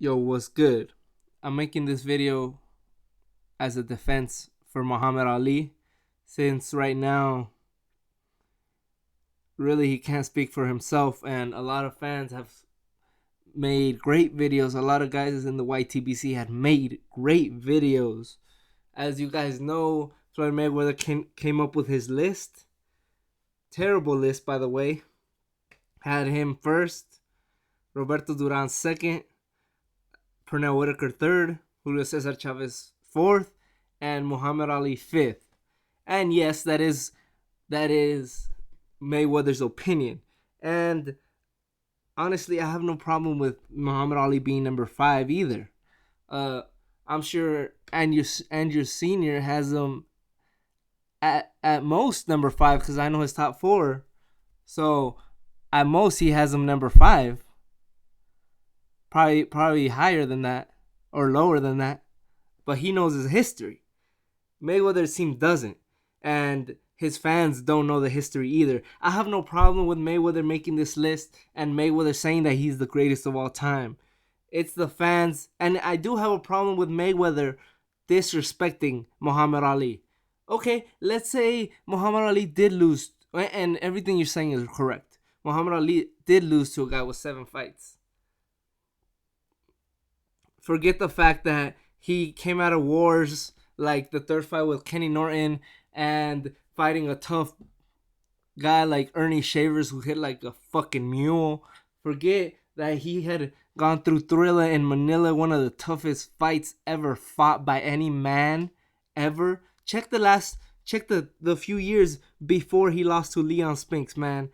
Yo, what's good? I'm making this video as a defense for Muhammad Ali, since right now, really, he can't speak for himself, and a lot of fans have made great videos. A lot of guys in the YTBC had made great videos. As you guys know, Floyd Mayweather came up with his list. Terrible list, by the way. Had him first, Roberto Duran second, Pernell Whitaker third, Julio Cesar Chavez fourth, and Muhammad Ali fifth. And yes, that is Mayweather's opinion. And honestly, I have no problem with Muhammad Ali being number five either. I'm sure Andrew Senior has him at most number five because I know his top four. So at most he has him number five. Probably higher than that or lower than that, but he knows his history. Mayweather's team doesn't, and his fans don't know the history either. I have no problem with Mayweather making this list and Mayweather saying that he's the greatest of all time. It's the fans, and I do have a problem with Mayweather disrespecting Muhammad Ali. Okay, let's say Muhammad Ali did lose, and everything you're saying is correct. Muhammad Ali did lose to a guy with 7 fights. Forget the fact that he came out of wars like the third fight with Kenny Norton and fighting a tough guy like Ernie Shavers who hit like a fucking mule. Forget that he had gone through Thrilla in Manila, one of the toughest fights ever fought by any man ever. Check the few years before he lost to Leon Spinks, man.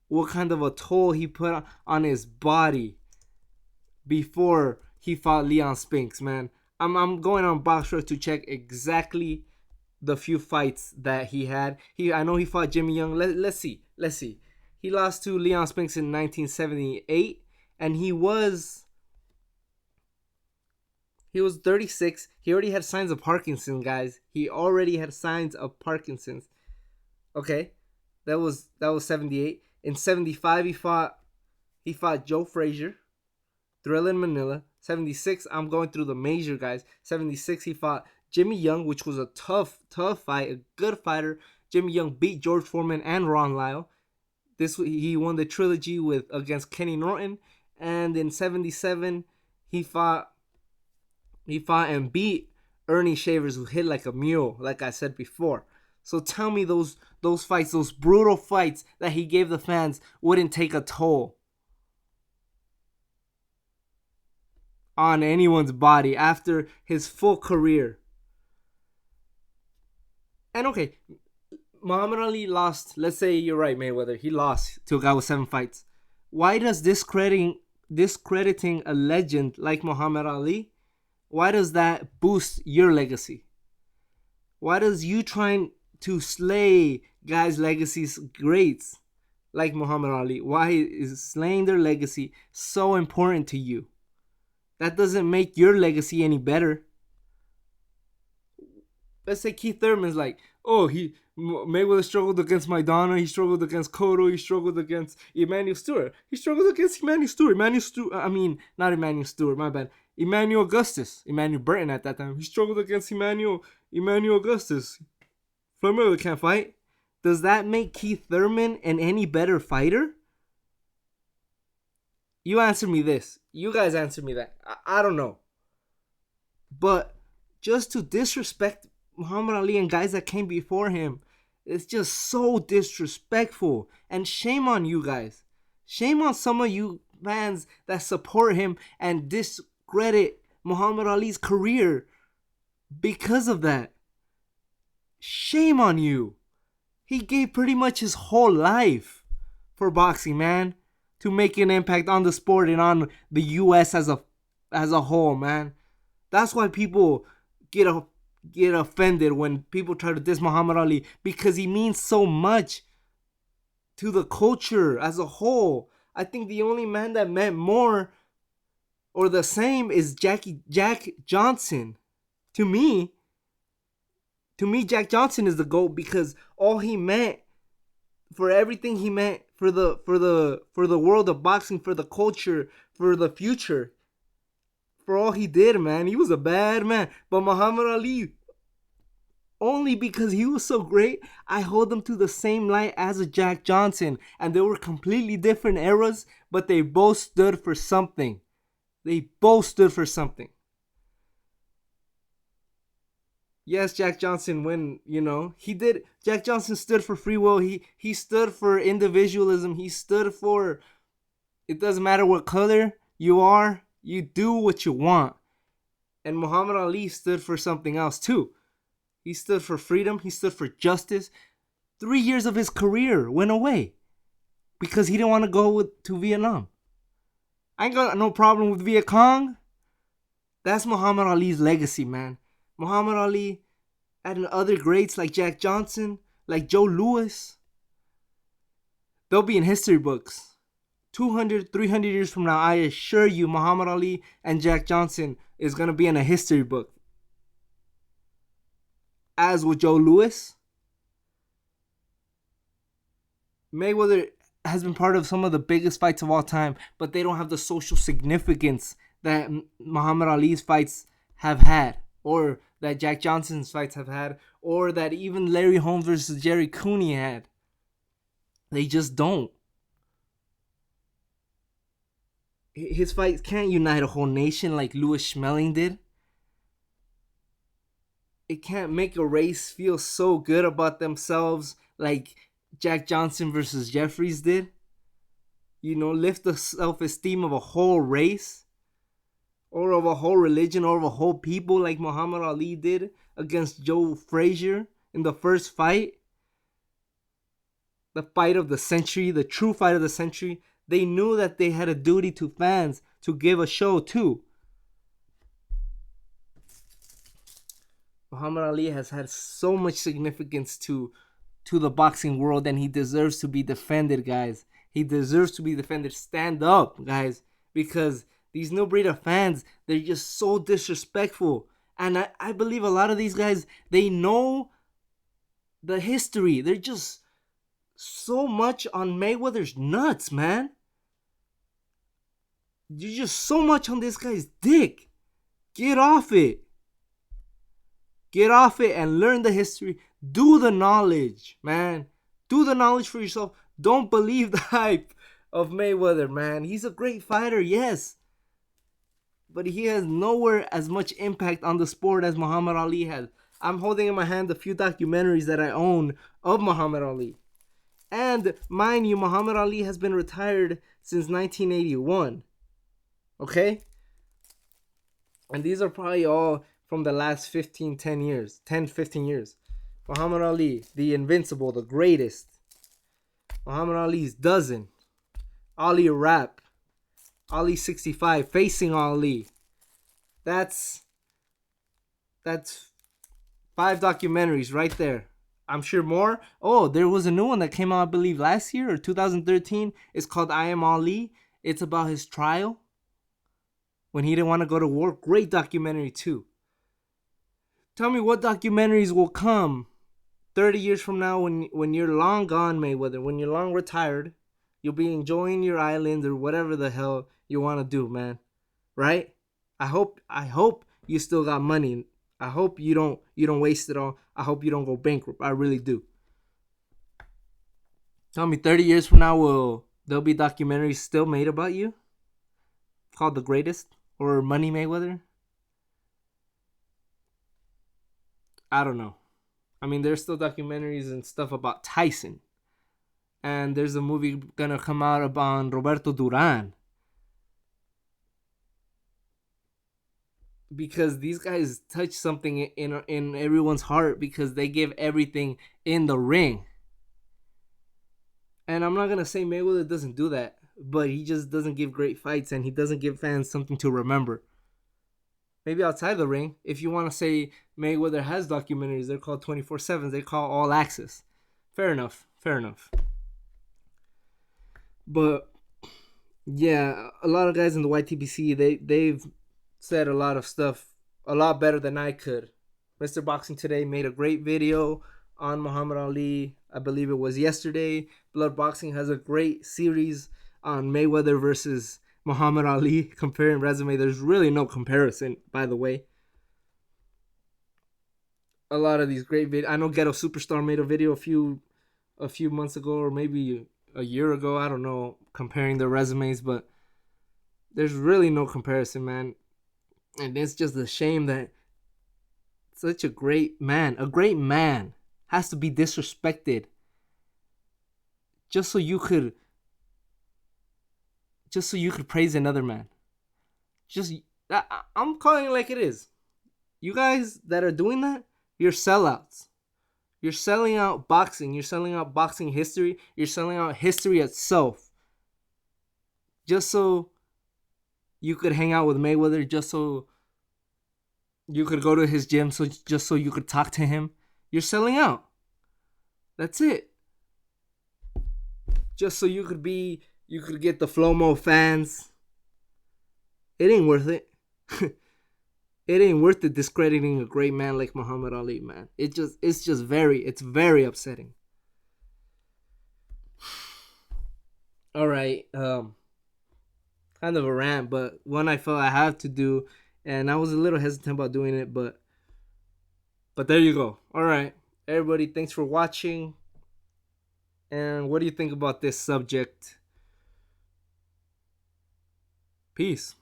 What kind of a toll he put on his body before he fought Leon Spinks, man. I'm going on BoxRec to check exactly the few fights that he had. I know he fought Jimmy Young. Let's see. He lost to Leon Spinks in 1978, and he was 36. He already had signs of Parkinson's, guys. He already had signs of Parkinson's. Okay, that was 78. In 75, he fought Joe Frazier, Thrilla in Manila. 76, I'm going through the major guys. 76, he fought Jimmy Young, which was a tough fight, a good fighter. Jimmy Young beat George Foreman and Ron Lyle. He won the trilogy against Kenny Norton. And in 77, he fought and beat Ernie Shavers, who hit like a mule, like I said before. So tell me those fights, those brutal fights that he gave the fans wouldn't take a toll on anyone's body after his full career. And okay, Muhammad Ali lost. Let's say you're right, Mayweather. He lost to a guy with 7 fights. Why does discrediting a legend like Muhammad Ali, why does that boost your legacy? Why does you trying to slay guys' legacies greats like Muhammad Ali? Why is slaying their legacy so important to you? That doesn't make your legacy any better. Let's say Keith Thurman's like, oh, Mayweather struggled against Maidana, he struggled against Cotto, he struggled against Emmanuel Stewart. He struggled against Emmanuel Stewart. Not Emmanuel Stewart, my bad. Emmanuel Augustus. Emmanuel Burton at that time. He struggled against Emmanuel Augustus. Floyd Mayweather can't fight. Does that make Keith Thurman an any better fighter? You answer me this. You guys answer me that. I don't know. But just to disrespect Muhammad Ali and guys that came before him, it's just so disrespectful. And shame on you guys. Shame on some of you fans that support him and discredit Muhammad Ali's career because of that. Shame on you. He gave pretty much his whole life for boxing, man, to make an impact on the sport and on the U.S. as a whole, man. That's why people get offended when people try to diss Muhammad Ali, because he means so much to the culture as a whole. I think the only man that meant more or the same is Jack Johnson. To me, Jack Johnson is the GOAT, because all he meant, for everything he meant for the world of boxing, for the culture, for the future, for all he did, man. He was a bad man. But Muhammad Ali, only because he was so great, I hold him to the same light as a Jack Johnson. And they were completely different eras, but they both stood for something. They both stood for something. Yes, Jack Johnson, when, he did. Jack Johnson stood for free will. He stood for individualism. He stood for, it doesn't matter what color you are, you do what you want. And Muhammad Ali stood for something else too. He stood for freedom. He stood for justice. 3 years of his career went away because he didn't want to go to Vietnam. I ain't got no problem with Viet Cong. That's Muhammad Ali's legacy, man. Muhammad Ali and other greats like Jack Johnson, like Joe Louis, they'll be in history books. 200, 300 years from now, I assure you, Muhammad Ali and Jack Johnson is going to be in a history book. As with Joe Louis, Mayweather has been part of some of the biggest fights of all time, but they don't have the social significance that Muhammad Ali's fights have had, or that Jack Johnson's fights have had, or that even Larry Holmes versus Jerry Cooney had. They just don't. His fights can't unite a whole nation like Louis Schmeling did. It can't make a race feel so good about themselves like Jack Johnson versus Jeffries did. Lift the self-esteem of a whole race, or of a whole religion, or of a whole people like Muhammad Ali did against Joe Frazier in the first fight. The fight of the century, the true fight of the century. They knew that they had a duty to fans to give a show too. Muhammad Ali has had so much significance to the boxing world, and he deserves to be defended, guys. He deserves to be defended. Stand up, guys, because these new breed of fans, they're just so disrespectful. And I believe a lot of these guys, they know the history. They're just so much on Mayweather's nuts, man. You're just so much on this guy's dick. Get off it. Get off it and learn the history. Do the knowledge, man. Do the knowledge for yourself. Don't believe the hype of Mayweather, man. He's a great fighter, yes. But he has nowhere as much impact on the sport as Muhammad Ali has. I'm holding in my hand a few documentaries that I own of Muhammad Ali. And mind you, Muhammad Ali has been retired since 1981. Okay? And these are probably all from the last 10 years. Muhammad Ali, the invincible, the greatest. Muhammad Ali's dozen. Ali rap. Ali 65, facing Ali. That's 5 documentaries right there. I'm sure more. Oh, there was a new one that came out, I believe, last year or 2013. It's called I Am Ali. It's about his trial when he didn't want to go to war. Great documentary too. Tell me what documentaries will come 30 years from now when you're long gone, Mayweather, when you're long retired. You'll be enjoying your island or whatever the hell you want to do, man. Right? I hope you still got money. I hope you don't waste it all. I hope you don't go bankrupt. I really do. Tell me 30 years from now there'll be documentaries still made about you? Called The Greatest or Money Mayweather? I don't know. I mean, there's still documentaries and stuff about Tyson. And there's a movie gonna come out about Roberto Duran. Because these guys touch something in everyone's heart because they give everything in the ring. And I'm not gonna say Mayweather doesn't do that, but he just doesn't give great fights and he doesn't give fans something to remember. Maybe outside the ring, if you want to say Mayweather has documentaries, they're called 24/7. They call All Access. Fair enough. But yeah, a lot of guys in the YTBC, they've said a lot of stuff a lot better than I could. MrBoxingToday made a great video on Muhammad Ali. I believe it was yesterday. Bloodboxing has a great series on Mayweather versus Muhammad Ali, comparing resume. There's really no comparison, by the way. A lot of these great videos. I know Ghetto Superstar made a video a few months ago, or maybe a year ago. I don't know, comparing their resumes, but there's really no comparison, man. And it's just a shame that such a great man, has to be disrespected just so you could praise another man. I'm calling it like it is. You guys that are doing that, you're sellouts. You're selling out boxing. You're selling out boxing history. You're selling out history itself. Just so you could hang out with Mayweather, just so you could go to his gym, just so you could talk to him. You're selling out. That's it. Just so you could get the Flomo fans. It ain't worth it. It ain't worth it discrediting a great man like Muhammad Ali, man. It's very upsetting. All right, kind of a rant, but one I felt I have to do, and I was a little hesitant about doing it, but there you go. All right, everybody, thanks for watching. And what do you think about this subject? Peace.